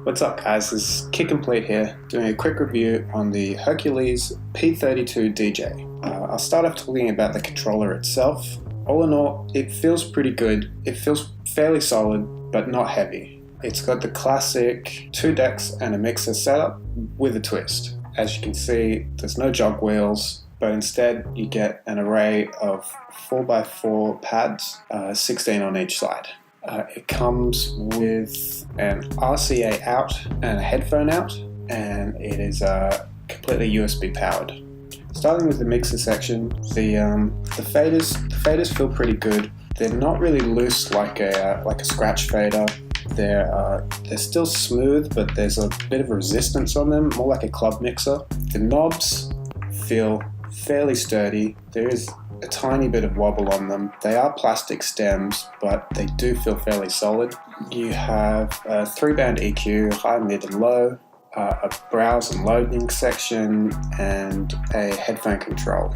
What's up guys, this is Kick Complete here, doing a quick review on the Hercules P32 DJ. I'll start off talking about the controller itself. All in all, it feels pretty good. It feels fairly solid, but not heavy. It's got the classic 2 decks and a mixer setup with a twist. As you can see, there's no jog wheels, but instead you get an array of 4x4 pads, 16 on each side. It comes with an RCA out and a headphone out, and it is completely USB powered. Starting with the mixer section, the faders feel pretty good. They're not really loose like a scratch fader. They're still smooth, but there's a bit of resistance on them, more like a club mixer. The knobs feel fairly sturdy. There is a tiny bit of wobble on them. They are plastic stems, but they do feel fairly solid. You have a 3-band EQ, high, mid and low, a browse and loading section, and a headphone control.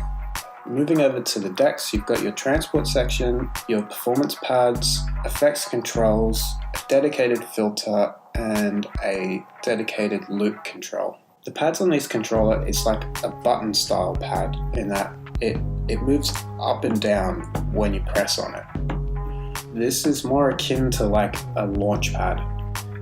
Moving over to the decks, you've got your transport section, your performance pads, effects controls, a dedicated filter, and a dedicated loop control. The pads on this controller is like a button style pad in that it moves up and down when you press on it. This is more akin to like a launch pad.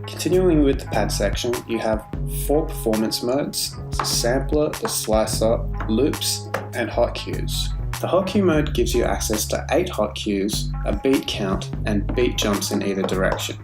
Continuing with the pad section, you have 4 performance modes: the sampler, the slicer, loops, and hot cues. The hot cue mode gives you access to 8 hot cues, a beat count, and beat jumps in either direction.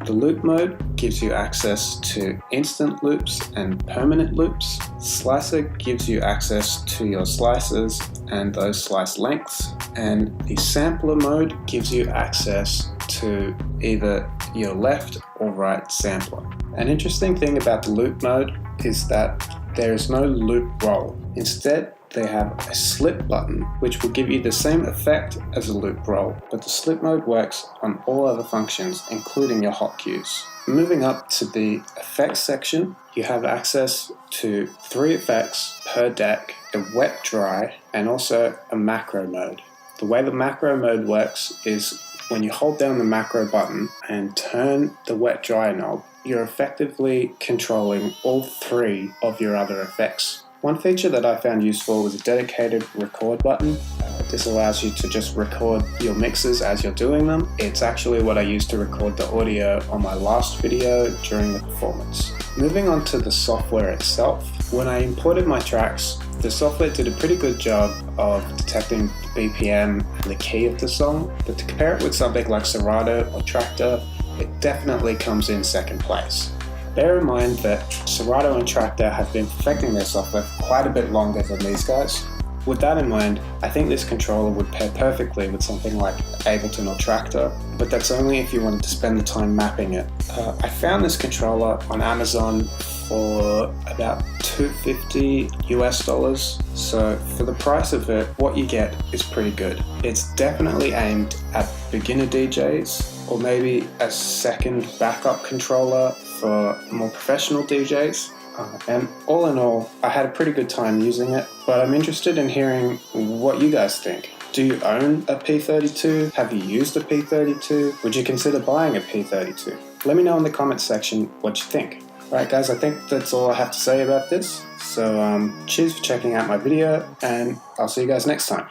The loop mode gives you access to instant loops and permanent loops. Slicer gives you access to your slices and those slice lengths. And the sampler mode gives you access to either your left or right sampler. An interesting thing about the loop mode is that there is no loop roll. Instead, they have a slip button, which will give you the same effect as a loop roll, but the slip mode works on all other functions, including your hot cues. Moving up to the effects section, you have access to 3 effects per deck, a wet dry, and also a macro mode. The way the macro mode works is when you hold down the macro button and turn the wet dry knob, you're effectively controlling all 3 of your other effects. One feature that I found useful was a dedicated record button. This allows you to just record your mixes as you're doing them. It's actually what I used to record the audio on my last video during the performance. Moving on to the software itself, when I imported my tracks, the software did a pretty good job of detecting the BPM and the key of the song, but to compare it with something like Serato or Traktor, it definitely comes in second place. Bear in mind that Serato and Traktor have been perfecting their software for quite a bit longer than these guys. With that in mind, I think this controller would pair perfectly with something like Ableton or Traktor, but that's only if you wanted to spend the time mapping it. I found this controller on Amazon for about $250 US, so for the price of it, what you get is pretty good. It's definitely aimed at beginner DJs, or maybe a second backup controller for more professional DJs. And all in all, I had a pretty good time using it, but I'm interested in hearing what you guys think. Do you own a P32? Have you used a P32? Would you consider buying a P32? Let me know in the comments section what you think. Alright guys, I think that's all I have to say about this. So cheers for checking out my video, and I'll see you guys next time.